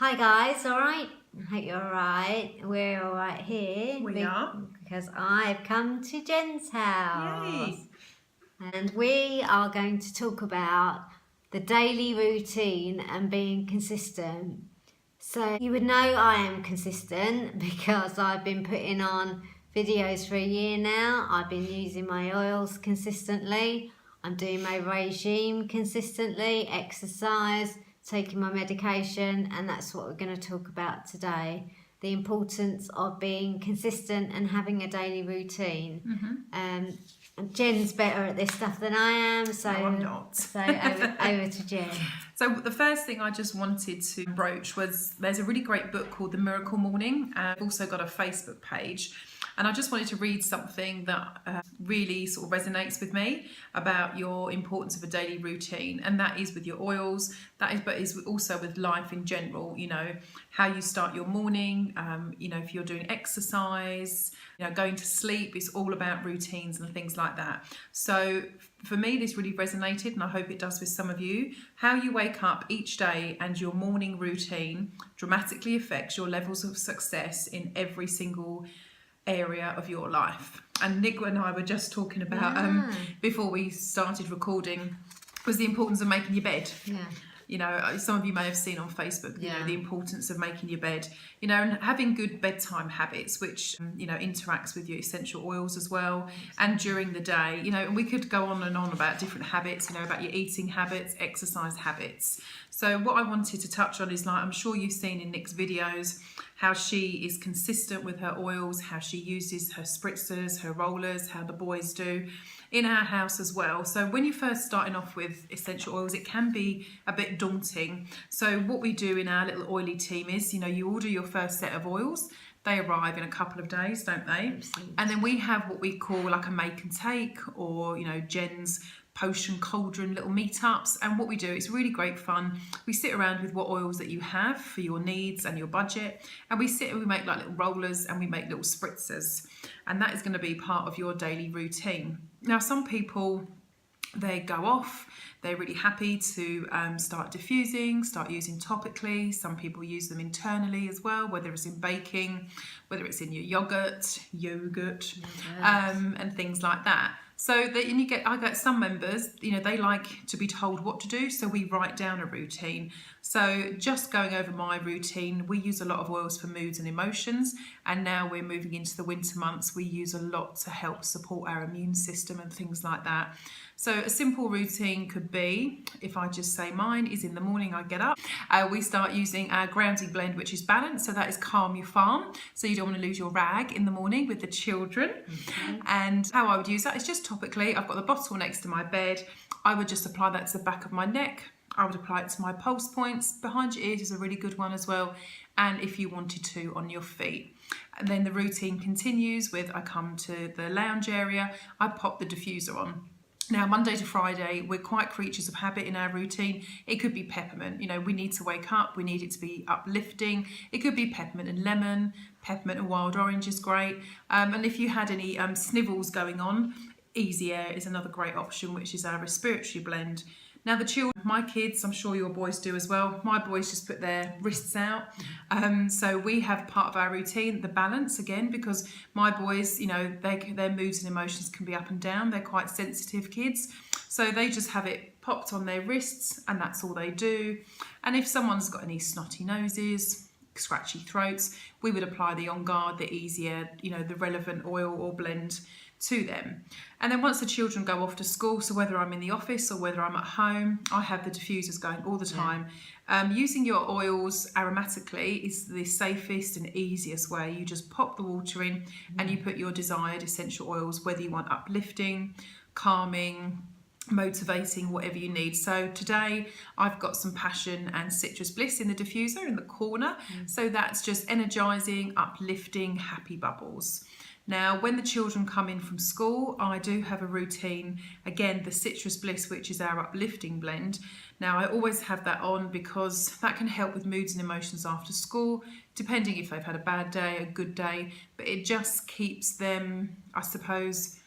Hi guys, alright? I hope you're alright. We're alright here. We are. Because I've come to Jen's house. Yay! And we are going to talk about the daily routine and being consistent. So you would know I am consistent because I've been putting on videos for a year now. I've been using my oils consistently. I'm doing my regime consistently, exercise, taking my medication, and that's what we're going to talk about today. The importance of being consistent and having a daily routine. And Jen's better at this stuff than I am, so No, I'm not. So over to Jen. So the first thing I just wanted to broach was there's a really great book called The Miracle Morning. I've also got a Facebook page. And I just wanted to read something that really sort of resonates with me about your importance of a daily routine. And that is with your oils, but is also with life in general, you know, how you start your morning, you know, if you're doing exercise, you know, going to sleep, it's all about routines and things like that. So for me, this really resonated, and I hope it does with some of you. How you wake up each day and your morning routine dramatically affects your levels of success in every single area of your life. And Nick and I were just talking about before we started recording was the importance of making your bed. Yeah. You know, some of you may have seen on Facebook, you know, the importance of making your bed, you know, and having good bedtime habits, which, you know, interacts with your essential oils as well. And during the day, you know, and we could go on and on about different habits, you know, about your eating habits, exercise habits. So what I wanted to touch on is, like, I'm sure you've seen in Nick's videos, how she is consistent with her oils, how she uses her spritzers, her rollers, how the boys do in our house as well. So when you're first starting off with essential oils, it can be a bit daunting. So what we do in our little oily team is, you know, you order your first set of oils. They arrive in a couple of days, don't they? Absolutely. And then we have what we call like a make and take, or, you know, Jen's potion cauldron little meetups. And what we do, it's really great fun. We sit around with what oils that you have for your needs and your budget, and we sit and we make like little rollers and we make little spritzers, and that is going to be part of your daily routine. Now, some people, they go off, they're really happy to start diffusing, start using topically. Some people use them internally as well, whether it's in baking, whether it's in your yogurt, and things like that. So I get some members, you know, they like to be told what to do, so we write down a routine. So just going over my routine, we use a lot of oils for moods and emotions, and now we're moving into the winter months, we use a lot to help support our immune system and things like that. So a simple routine could be, if I just say mine, is in the morning I get up, we start using our grounding blend, which is balanced, so that is Calm Your Farm, so you don't want to lose your rag in the morning with the children. And how I would use that is just topically. I've got the bottle next to my bed. I would just apply that to the back of my neck. I would apply it to my pulse points. Behind your ears is a really good one as well, and if you wanted to, on your feet. And then the routine continues with, I come to the lounge area, I pop the diffuser on. Now, Monday to Friday, we're quite creatures of habit in our routine. It could be peppermint. You know, we need to wake up. We need it to be uplifting. It could be peppermint and lemon. Peppermint and wild orange is great. And if you had any snivels going on, Easy Air is another great option, which is our respiratory blend. Now the children, my kids, I'm sure your boys do as well. My boys just put their wrists out. So we have part of our routine, the balance again, because my boys, you know, their moods and emotions can be up and down. They're quite sensitive kids. So they just have it popped on their wrists, and that's all they do. And if someone's got any snotty noses, scratchy throats, we would apply the On Guard, the Easy Air, you know, the relevant oil or blend to them. And then once the children go off to school, so whether I'm in the office or whether I'm at home, I have the diffusers going all the time. Using your oils aromatically is the safest and easiest way. You just pop the water in and you put your desired essential oils, whether you want uplifting, calming, motivating, whatever you need. So today I've got some passion and citrus bliss in the diffuser in the corner. So that's just energizing, uplifting, happy bubbles. Now, when the children come in from school, I do have a routine, again, the Citrus Bliss, which is our uplifting blend. Now, I always have that on because that can help with moods and emotions after school, depending if they've had a bad day, a good day, but it just keeps them, I suppose,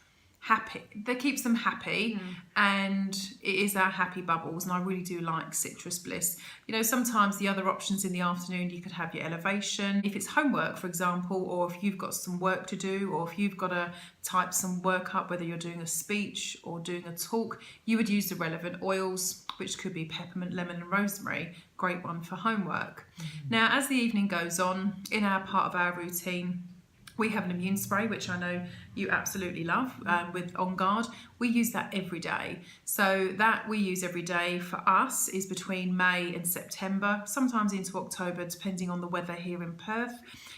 happy. That keeps them happy, and it is our happy bubbles. And I really do like Citrus Bliss. You know, sometimes the other options in the afternoon, you could have your Elevation. If it's homework, for example, or if you've got some work to do, or if you've got to type some work up, whether you're doing a speech or doing a talk, you would use the relevant oils, which could be peppermint, lemon and rosemary. Great one for homework. Now, as the evening goes on, in our part of our routine, we have an immune spray, which I know you absolutely love, with On Guard. We use that every day. So that we use every day for us is between May and September, sometimes into October, depending on the weather here in Perth.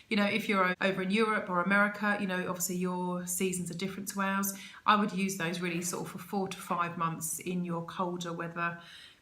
You know, if you're over in Europe or America, you know, obviously your seasons are different to ours. I would use those really sort of for 4 to 5 months in your colder weather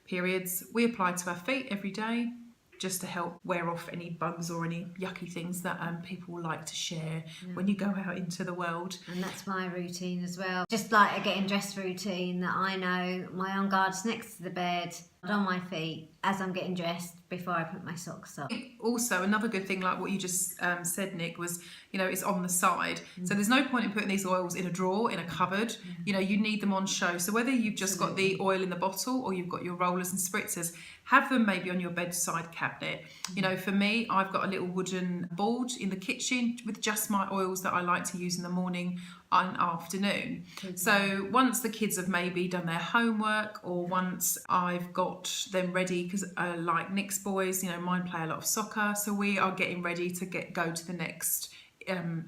periods. We apply to our feet every day, just to help wear off any bugs or any yucky things that people like to share when you go out into the world. And that's my routine as well. Just like a getting dressed routine, that I know my On Guard's next to the bed, on my feet as I'm getting dressed before I put my socks on. Also, another good thing, like what you just said, Nick, was, you know, it's on the side. So there's no point in putting these oils in a drawer, in a cupboard. You know, you need them on show. So whether you've just got the oil in the bottle or you've got your rollers and spritzers, have them maybe on your bedside cabinet. You know, for me, I've got a little wooden board in the kitchen with just my oils that I like to use in the morning and afternoon. So once the kids have maybe done their homework, or once I've got them ready, because like Nick's boys, you know, mine play a lot of soccer, so we are getting ready to go to the next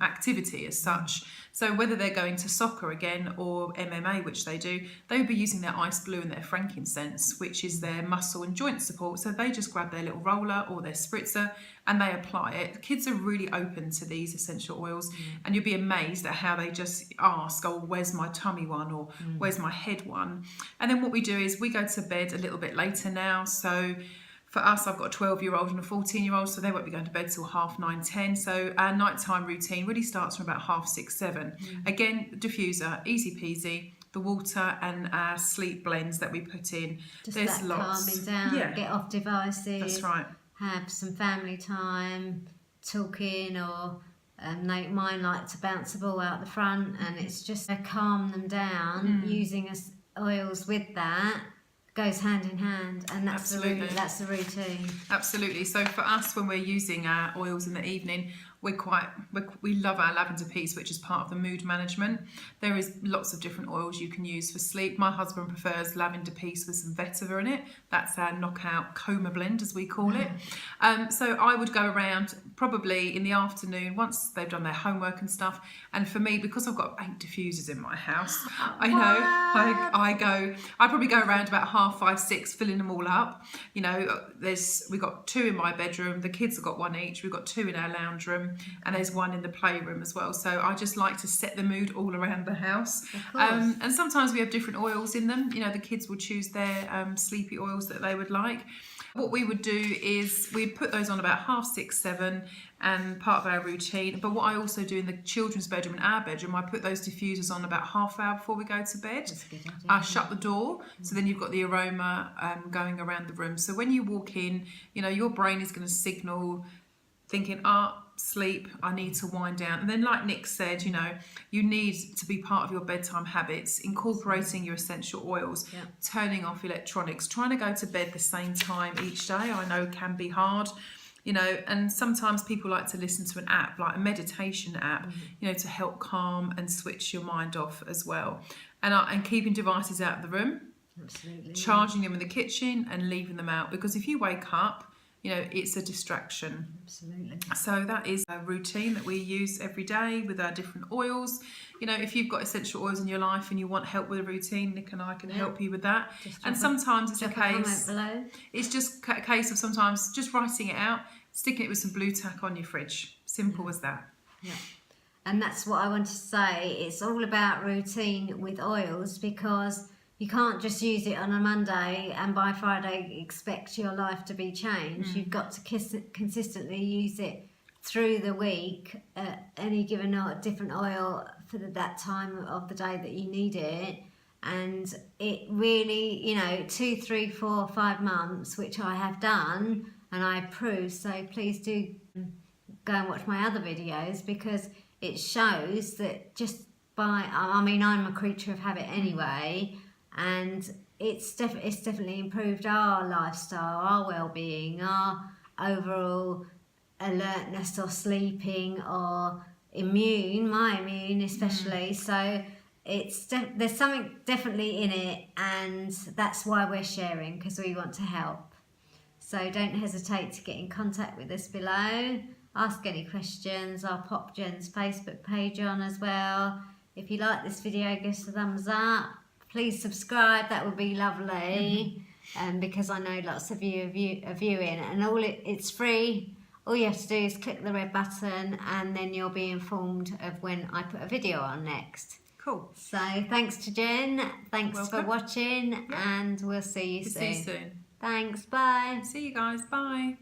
activity as such. So whether they're going to soccer again or MMA, which they do, they would be using their ice blue and their frankincense, which is their muscle and joint support. So they just grab their little roller or their spritzer and they apply it. The kids are really open to these essential oils, and you'll be amazed at how they just ask, oh, where's my tummy one, or where's my head one? And then what we do is we go to bed a little bit later now. So for us, I've got a 12-year-old and a 14-year-old, so they won't be going to bed till 9:30, 10. So our nighttime routine really starts from about 6:30, 7. Again, diffuser, easy peasy. The water and our sleep blends that we put in. Just There's that lots. calming down, get off devices. That's right. Have some family time, talking, or mine like to bounce the ball out the front, and it's just to calm them down. Using oils with that goes hand in hand, and that's the routine. Absolutely. So for us, when we're using our oils in the evening, we love our lavender piece, which is part of the mood management. There is lots of different oils you can use for sleep. My husband prefers lavender piece with some vetiver in it. That's our knockout coma blend, as we call it. So I would go around probably in the afternoon once they've done their homework and stuff. And for me, because I've got 8 diffusers in my house, I know I probably go around about 5:30, 6, filling them all up. You know, we've got 2 in my bedroom. The kids have got 1 each. We've got 2 in our lounge room. And there's 1 in the playroom as well. So I just like to set the mood all around the house. And sometimes we have different oils in them. You know, the kids will choose their sleepy oils that they would like. What we would do is we'd put those on about 6:30, 7, and part of our routine. But what I also do in the children's bedroom and our bedroom, I put those diffusers on about half hour before we go to bed. That's a good idea. I shut the door, so then you've got the aroma going around the room. So when you walk in, you know, your brain is going to signal, thinking, sleep, I need to wind down. And then like Nick said, you know, you need to be part of your bedtime habits, incorporating your essential oils, turning off electronics, trying to go to bed the same time each day. I know can be hard, you know, and sometimes people like to listen to an app, like a meditation app, you know, to help calm and switch your mind off as well. And keeping devices out of the room, charging them in the kitchen and leaving them out, because if you wake up, you know, it's a distraction. Absolutely. So that is a routine that we use every day with our different oils. You know, if you've got essential oils in your life and you want help with a routine, Nick and I can help you with that. And sometimes it's a case of sometimes just writing it out, sticking it with some blue tack on your fridge. Simple as that. Yeah. And that's what I want to say. It's all about routine with oils, because you can't just use it on a Monday and by Friday expect your life to be changed. You've got to consistently use it through the week, any given different oil for that time of the day that you need it. And it really, you know, 2, 3, 4, 5 months, which I have done and I approve. So please do go and watch my other videos, because it shows that just I mean, I'm a creature of habit anyway, and it's definitely improved our lifestyle, our well-being, our overall alertness or sleeping or my immune especially. So there's something definitely in it, and that's why we're sharing, because we want to help. So don't hesitate to get in contact with us below. Ask any questions. I'll pop Jen's Facebook page on as well. If you like this video, give us a thumbs up. Please subscribe, that would be lovely. Because I know lots of you are viewing, and it's free. All you have to do is click the red button, and then you'll be informed of when I put a video on next. Cool. So thanks to Jen. Thanks Welcome. for watching, and we'll see you soon. See you soon. Thanks. Bye. See you guys. Bye.